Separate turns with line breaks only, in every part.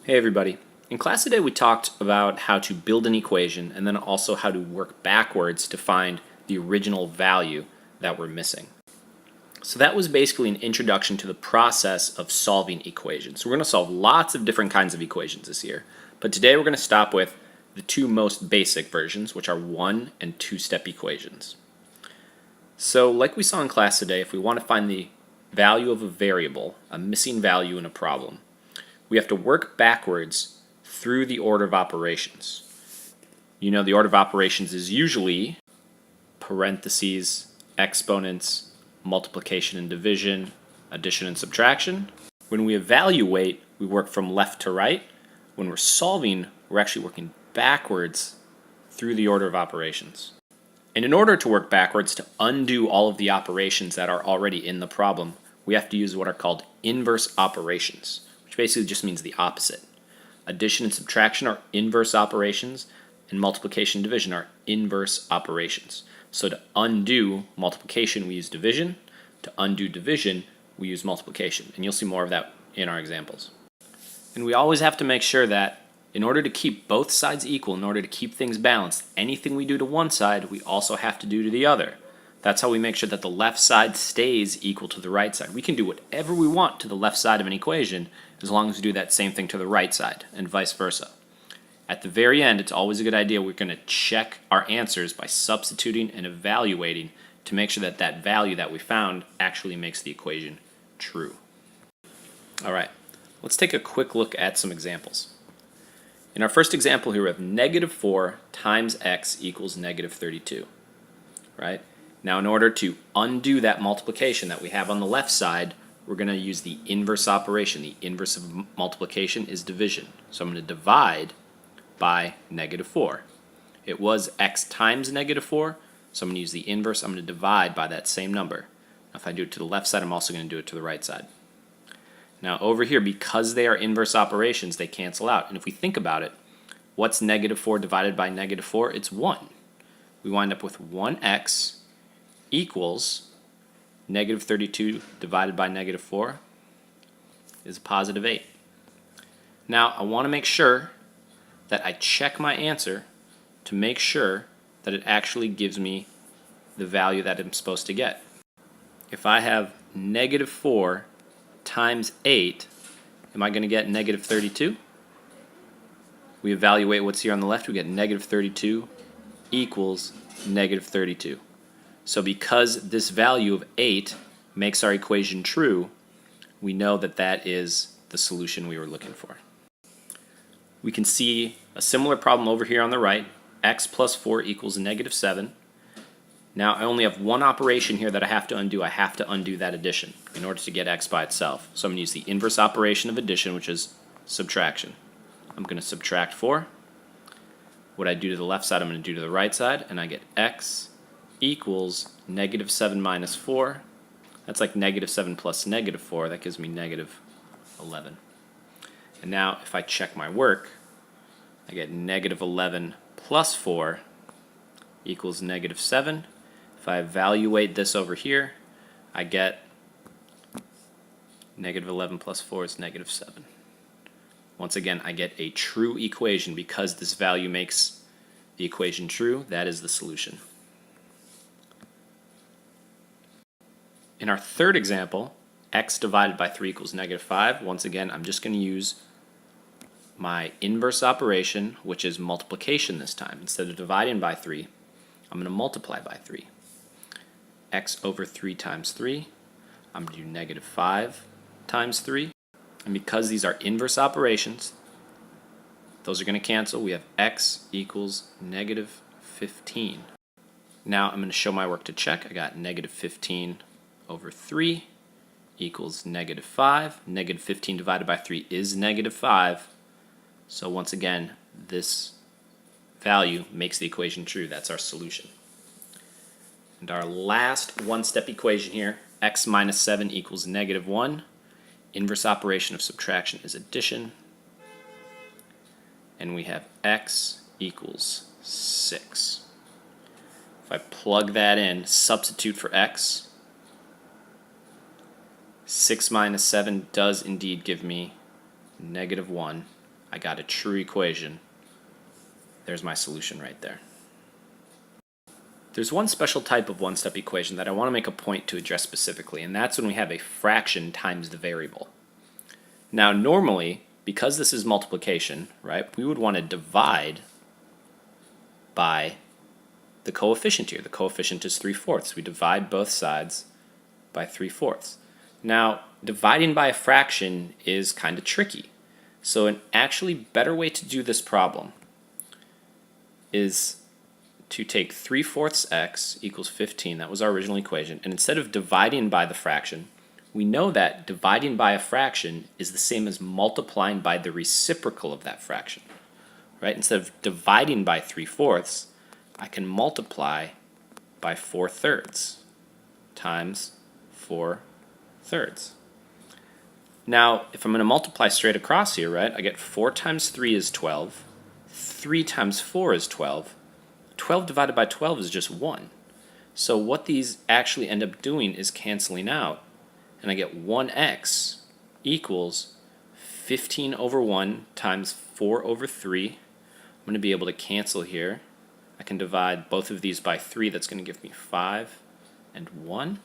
Hey everybody. In class today we talked about how to build an equation and then also how to work backwards to find the original value that we're missing. So that was basically an introduction to the process of solving equations. So we're going to solve lots of different kinds of equations this year, but today we're going to stop with the two most basic versions, which are one and two-step equations. So like we saw in class today, if we want to find the value of a variable, a missing value in a problem, we have to work backwards through the order of operations. You know, the order of operations is usually parentheses, exponents, multiplication and division, addition and subtraction. When we evaluate, we work from left to right. When we're solving, we're actually working backwards through the order of operations. And in order to work backwards to undo all of the operations that are already in the problem, we have to use what are called inverse operations, which basically just means the opposite. Addition and subtraction are inverse operations, and multiplication and division are inverse operations. So to undo multiplication, we use division. To undo division, we use multiplication. And you'll see more of that in our examples. And we always have to make sure that in order to keep both sides equal, in order to keep things balanced, anything we do to one side, we also have to do to the other. That's how we make sure that the left side stays equal to the right side. We can do whatever we want to the left side of an equation as long as we do that same thing to the right side, and vice versa. At the very end, it's always a good idea we're going to check our answers by substituting and evaluating to make sure that that value that we found actually makes the equation true. All right, let's take a quick look at some examples. In our first example here, we have negative 4 times x equals negative 32, right? Now, in order to undo that multiplication that we have on the left side, we're going to use the inverse operation. The inverse of multiplication is division. So I'm going to divide by negative 4. It was x times negative 4, so I'm going to use the inverse. I'm going to divide by that same number. Now, if I do it to the left side, I'm also going to do it to the right side. Now, over here, because they are inverse operations, they cancel out. And if we think about it, what's negative 4 divided by negative 4? It's 1. We wind up with 1x equals negative 32 divided by negative 4 is a positive 8. Now, I want to make sure that I check my answer to make sure that it actually gives me the value that I'm supposed to get. If I have negative 4 times 8, am I going to get negative 32? We evaluate what's here on the left. We get negative 32 equals negative 32. So because this value of 8 makes our equation true, we know that that is the solution we were looking for. We can see a similar problem over here on the right. X plus 4 equals negative 7. Now I only have one operation here that I have to undo. I have to undo that addition in order to get x by itself. So I'm going to use the inverse operation of addition, which is subtraction. I'm going to subtract 4. What I do to the left side, I'm going to do to the right side, and I get x equals negative 7 minus 4. That's like negative 7 plus negative 4. That gives me negative 11. And now if I check my work, I get negative 11 plus 4 equals negative 7. If I evaluate this over here, I get negative 11 plus 4 is negative 7. Once again, I get a true equation because this value makes the equation true. That is the solution. In our third example, x divided by 3 equals negative 5. Once again, I'm just going to use my inverse operation, which is multiplication this time. Instead of dividing by 3, I'm going to multiply by 3. X over 3 times 3. I'm going to do negative 5 times 3. And because these are inverse operations, those are going to cancel. We have x equals negative 15. Now I'm going to show my work to check. I got negative 15 over 3 equals negative 5. Negative 15 divided by 3 is negative 5. So once again, this value makes the equation true. That's our solution. And our last one-step equation here, x minus 7 equals negative 1. Inverse operation of subtraction is addition. And we have x equals 6. If I plug that in, substitute for x, 6 minus 7 does indeed give me negative 1. I got a true equation. There's my solution right there. There's one special type of one-step equation that I want to make a point to address specifically, and that's when we have a fraction times the variable. Now normally, because this is multiplication, right, we would want to divide by the coefficient here. The coefficient is 3/4. We divide both sides by 3/4. Now, dividing by a fraction is kind of tricky. So an actually better way to do this problem is to take 3/4 x equals 15, that was our original equation, and instead of dividing by the fraction, we know that dividing by a fraction is the same as multiplying by the reciprocal of that fraction. Right? Instead of dividing by 3/4, I can multiply by 4/3 times 4/3. Now, if I'm going to multiply straight across here, right, I get 4 times 3 is 12, 3 times 4 is 12, 12 divided by 12 is just 1. So what these actually end up doing is canceling out, and I get 1x equals 15 over 1 times 4 over 3. I'm going to be able to cancel here. I can divide both of these by 3. That's going to give me 5 and 1.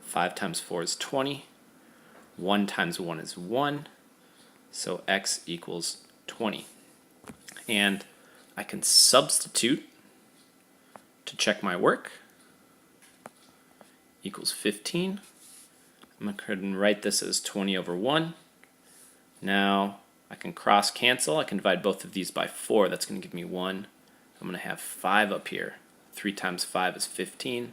5 times 4 is 20. 1 times 1 is 1. So x equals 20. And I can substitute to check my work. Equals 15. I'm going to go ahead and write this as 20 over 1. Now I can cross cancel. I can divide both of these by 4. That's going to give me 1. I'm going to have 5 up here. 3 times 5 is 15.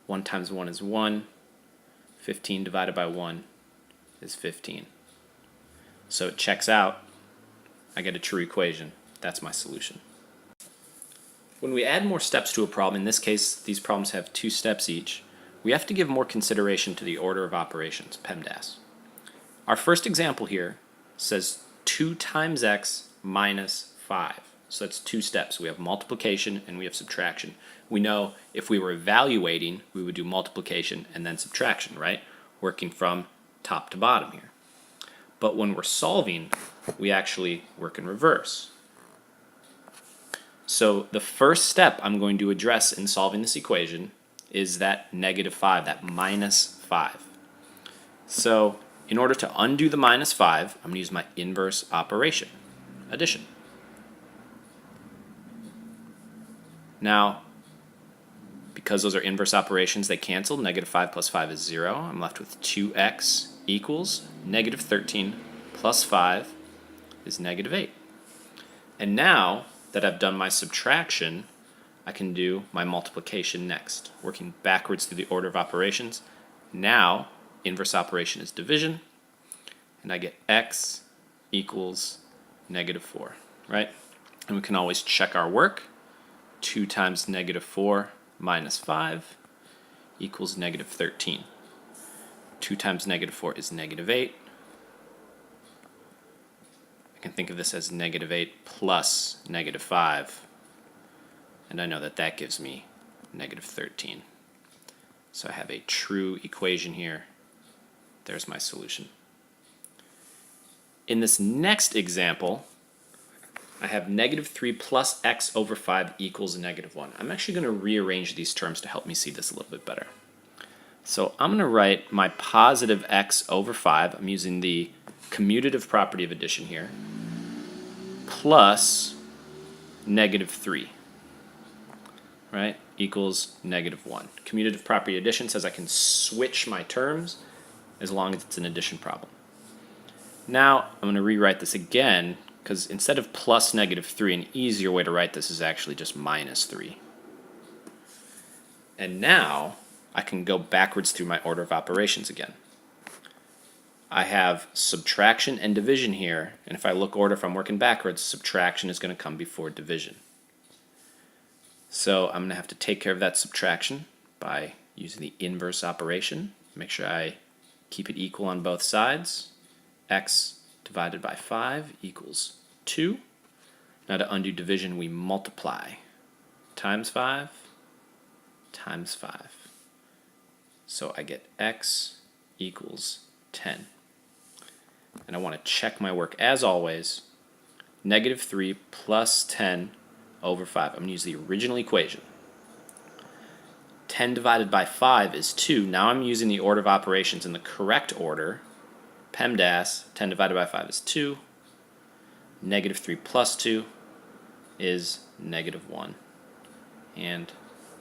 1 times 1 is 1. 15 divided by 1 is 15. So it checks out. I get a true equation. That's my solution. When we add more steps to a problem, in this case these problems have 2 steps each, we have to give more consideration to the order of operations, PEMDAS. Our first example here says 2 times x minus 5. So that's 2 steps. We have multiplication and we have subtraction. We know if we were evaluating, we would do multiplication and then subtraction, right? Working from top to bottom here. But when we're solving, we actually work in reverse. So the first step I'm going to address in solving this equation is that -5, that -5. So in order to undo the -5, I'm going to use my inverse operation, addition. Now, because those are inverse operations, they cancel. -5 plus 5 is 0. I'm left with 2x equals -13 plus 5 is -8. And now that I've done my subtraction, I can do my multiplication next, working backwards through the order of operations. Now, inverse operation is division, and I get x equals -4, right? And we can always check our work. 2 times -4 minus 5 equals -13. 2 times -4 is -8. I can think of this as -8 plus -5. And I know that that gives me -13. So I have a true equation here. There's my solution. In this next example, I have -3 plus x over 5 equals -1. I'm actually going to rearrange these terms to help me see this a little bit better. So I'm going to write my positive x over 5. I'm using the commutative property of addition here, plus -3. Right, equals -1. Commutative property addition says I can switch my terms as long as it's an addition problem. Now I'm going to rewrite this again, because instead of plus -3, an easier way to write this is actually just -3. And now I can go backwards through my order of operations again. I have subtraction and division here, and if I look order, if I'm working backwards, subtraction is going to come before division. So I'm going to have to take care of that subtraction by using the inverse operation. Make sure I keep it equal on both sides. X divided by 5 equals 2. Now to undo division, we multiply. Times 5 times 5. So I get x equals 10. and I want to check my work as always. Negative 3 plus 10 over 5. I'm going to use the original equation. 10 divided by 5 is 2. Now I'm using the order of operations in the correct order. PEMDAS, 10 divided by 5 is 2. Negative 3 plus 2 is negative 1. And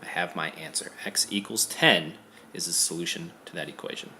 I have my answer. X equals 10 is the solution to that equation.